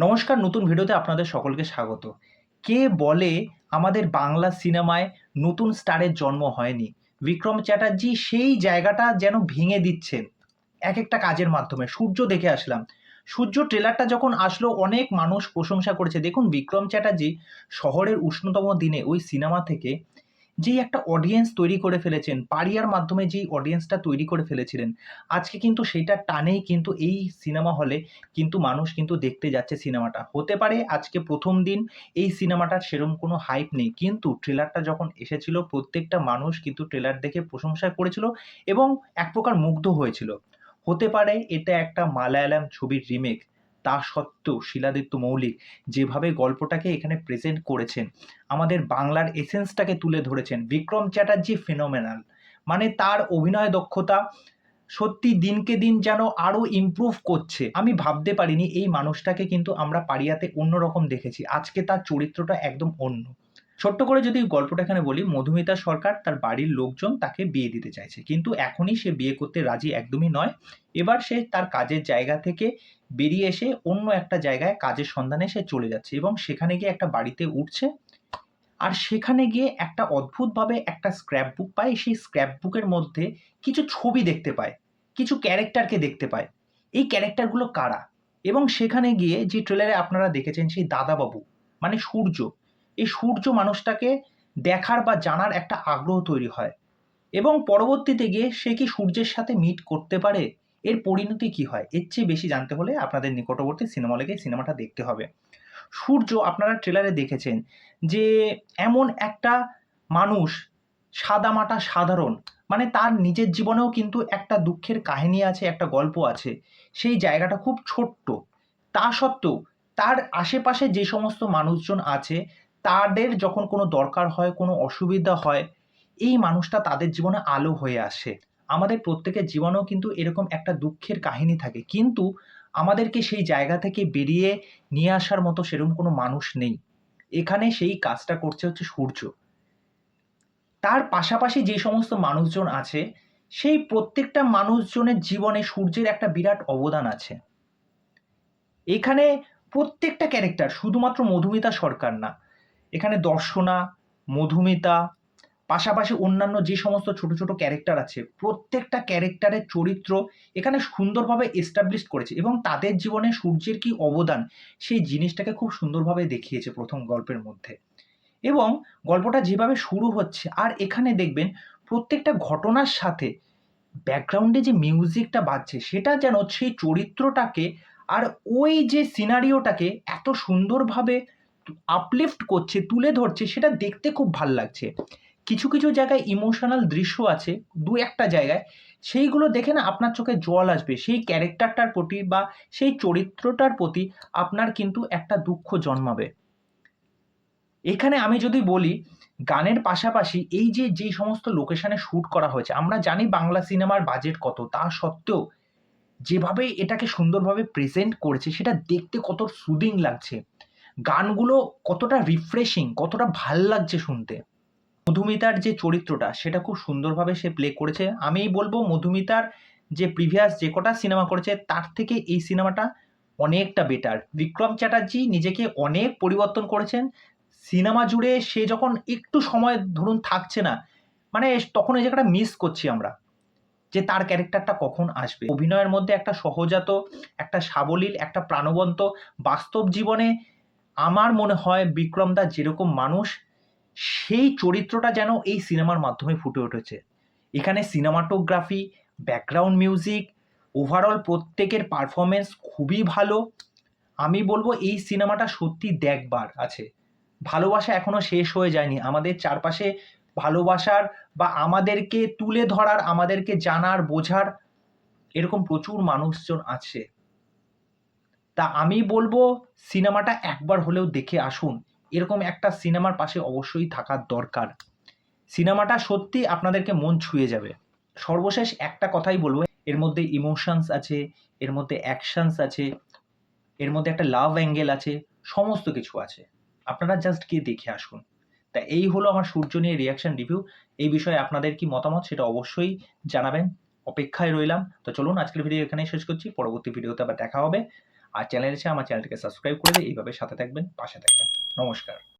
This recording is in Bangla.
নমস্কার, নতুন ভিডিওতে আপনাদের সকলকে স্বাগত। কে বলে আমাদের বাংলা সিনেমায় নতুন স্টারের জন্ম হয়নি? বিক্রম চ্যাটার্জি সেই জায়গাটা যেন ভেঙে দিচ্ছেন এক একটা কাজের মাধ্যমে। সূর্য দেখে আসলাম। সূর্য ট্রেলারটা যখন আসলো অনেক মানুষ প্রশংসা করেছে। দেখুন বিক্রম চ্যাটার্জি শহরের উষ্ণতম দিনে ওই সিনেমা থেকে যেই একটা অডিয়েন্স তৈরি করে ফেলেছেন, পারিয়ার মাধ্যমে যেই অডিয়েন্সটা তৈরি করে ফেলেছিলেন, আজকে কিন্তু সেইটার টানেই কিন্তু এই সিনেমা হলে কিন্তু মানুষ কিন্তু দেখতে যাচ্ছে সিনেমাটা। হতে পারে আজকে ১ম দিন এই সিনেমাটার সেরম কোনো হাইপ নেই। কিন্তু ট্রেলারটা যখন এসেছিল প্রত্যেকটা মানুষ কিন্তু ট্রেলার দেখে প্রশংসা করেছিল এবং এক প্রকার মুগ্ধ হয়েছিল। হতে পারে এটা একটা মালায়ালাম ছবির রিমেক। তা সত্ত্বেও শিলাদিত্য মৌলিক যেভাবে গল্পটাকে এখানে প্রেজেন্ট করেছেন, আমাদের বাংলার এসেন্সটাকে তুলে ধরেছেন। বিক্রম চ্যাটার্জি ফেনোমেনাল। মানে তার অভিনয় দক্ষতা সত্যি দিনকে দিন যেন আরো ইমপ্রুভ করছে। আমি ভাবতে পারিনি এই মানুষটাকে কিন্তু আমরা পারিয়াতে অন্যরকম দেখেছি। আজকে তার চরিত্রটা একদম অন্য। ছোট্ট করে যদি গল্পটা এখানে বলি, মধুমিতা সরকার তার বাড়ির লোকজন তাকে বিয়ে দিতে চাইছে। কিন্তু এখনই সে বিয়ে করতে রাজি একদমই নয়। এবার সে তার কাজের জায়গা থেকে বেরিয়ে এসে অন্য একটা জায়গায় কাজের সন্ধানে সে চলে যাচ্ছে এবং সেখানে গিয়ে একটা বাড়িতে উঠছে। আর সেখানে গিয়ে একটা অদ্ভুতভাবে একটা স্ক্র্যাপ বুক পায়। সেই স্ক্র্যাপ বুকের মধ্যে কিছু ছবি দেখতে পায়, কিছু ক্যারেক্টারকে দেখতে পায়। এই ক্যারেক্টারগুলো কারা? এবং সেখানে গিয়ে যে ট্রেলারে আপনারা দেখেছেন সেই দাদাবাবু মানে সূর্য, এই সূর্য মানুষটাকে দেখার বা জানার একটা আগ্রহ তৈরি হয় এবং পরবর্তীতে গিয়ে সে কি সূর্যের সাথে মিট করতে পারে? এর পরিণতি কি হয়? এর চেয়ে বেশি জানতে হলে আপনাদের নিকটবর্তী সিনেমা হলে গিয়ে সিনেমাটা দেখতে হবে। সূর্য আপনারা ট্রেলারে দেখেছেন যে এমন একটা মানুষ, সাদামাটা সাধারণ, মানে তার নিজের জীবনেও কিন্তু একটা দুঃখের কাহিনী আছে, একটা গল্প আছে। সেই জায়গাটা খুব ছোট্ট। তা সত্ত্বেও তার আশেপাশে যে সমস্ত মানুষজন আছে, তাদের যখন কোনো দরকার হয়, কোনো অসুবিধা হয়, এই মানুষটা তাদের জীবনে আলো হয়ে আসে। আমাদের প্রত্যেকের জীবনেও কিন্তু এরকম একটা দুঃখের কাহিনী থাকে। কিন্তু আমাদেরকে সেই জায়গা থেকে বেরিয়ে নিয়ে আসার মতো সেরকম কোনো মানুষ নেই। এখানে সেই কাজটা করছে হচ্ছে সূর্য। তার পাশাপাশি যে সমস্ত মানুষজন আছে, সেই প্রত্যেকটা মানুষজনের জীবনে সূর্যের একটা বিরাট অবদান আছে। এখানে প্রত্যেকটা ক্যারেক্টার, শুধুমাত্র মধুমিতা সরকার না, এখানে দর্শনা, মধুমিতা, পাশাপাশি অন্যান্য যে সমস্ত ছোট ছোট ক্যারেক্টার আছে, প্রত্যেকটা ক্যারেক্টারের চরিত্র এখানে সুন্দরভাবে এস্টাবলিশ করেছে এবং তাদের জীবনে সূর্যের কি অবদান সেই জিনিসটাকে খুব সুন্দরভাবে দেখিয়েছে প্রথম গল্পের মধ্যে। এবং গল্পটা যেভাবে শুরু হচ্ছে আর এখানে দেখবেন প্রত্যেকটা ঘটনার সাথে ব্যাকগ্রাউন্ডে যে মিউজিকটা বাজছে সেটা যেন সেই চরিত্রটাকে আর ওই যে সিনারিওটাকে এত সুন্দরভাবে আপলিফট করছে, তুলে ধরছে, সেটা দেখতে খুব ভাল লাগছে। কিছু কিছু জায়গায় ইমোশনাল দৃশ্য আছে, দু একটা জায়গায়, সেইগুলো দেখে না আপনার চোখে জল আসবে। সেই ক্যারেক্টারটার প্রতি বা সেই চরিত্রটার প্রতি আপনার কিন্তু একটা দুঃখ জন্মাবে। এখানে আমি যদি বলি, গানের পাশাপাশি এই যে যেই সমস্ত লোকেশনে শ্যুট করা হয়েছে, আমরা জানি বাংলা সিনেমার বাজেট কত, তা সত্ত্বেও যেভাবে এটাকে সুন্দরভাবে প্রেজেন্ট করেছে সেটা দেখতে কত সুদিং লাগছে। গানগুলো কতটা রিফ্রেশিং, কতটা ভাল লাগছে শুনতে। মধুমিতার যে চরিত্রটা সেটা খুব সুন্দরভাবে সে প্লে করেছে। আমি বলব মধুমিতার যে প্রিভিয়াস যে কটা সিনেমা করেছে তার থেকে এই সিনেমাটা অনেকটা বেটার। বিক্রম চ্যাটার্জি নিজেকে অনেক পরিবর্তন করেছেন। সিনেমা জুড়ে সে যখন একটু সময় ধরুন থাকছে না, মানে তখন এই জায়গাটা মিস করছি আমরা যে তার ক্যারেক্টারটা কখন আসবে। অভিনয়ের মধ্যে একটা সহজাত, একটা সাবলীল, একটা প্রাণবন্ত, বাস্তব জীবনে আমার মনে হয় বিক্রম দা যেরকম মানুষ সেই চরিত্রটা যেন এই সিনেমার মাধ্যমে ফুটে উঠেছে। এখানে সিনেমাটোগ্রাফি, ব্যাকগ্রাউন্ড মিউজিক, ওভারঅল প্রত্যেকের পারফরমেন্স খুবই ভালো। আমি বলবো এই সিনেমাটা সত্যি দেখবার আছে। ভালোবাসা এখনো শেষ হয়ে যায়নি। আমাদের চারপাশে ভালোবাসার বা আমাদেরকে তুলে ধরার, আমাদেরকে জানার, বোঝার এরকম প্রচুর মানুষজন আছে। তা আমি বলবো সিনেমাটা একবার হলেও দেখে আসুন। এরকম একটা সিনেমার পাশে অবশ্যই থাকার দরকার। সিনেমাটা সত্যি আপনাদেরকে মন ছুঁয়ে যাবে। সর্বশেষ একটা কথাই বলবো, এর মধ্যে ইমোশনস আছে, এর মধ্যে অ্যাকশনস আছে, এর মধ্যে একটা লাভ অ্যাঙ্গেল আছে, সমস্ত কিছু আছে। আপনারা জাস্ট গিয়ে দেখে আসুন। তা এই হলো আমার সূর্য নিয়ে রিঅ্যাকশন রিভিউ। এই বিষয়ে আপনাদের কি মতামত সেটা অবশ্যই জানাবেন। অপেক্ষায় রইলাম। তো চলুন আজকের ভিডিও এখানেই শেষ করছি। পরবর্তী ভিডিওতে আবার দেখা হবে। আর চ্যানেল এসে আমার চ্যানেলটিকে সাবস্ক্রাইব করে দিয়ে এইভাবে সাথে থাকবেন, পাশে থাকবেন। নমস্কার।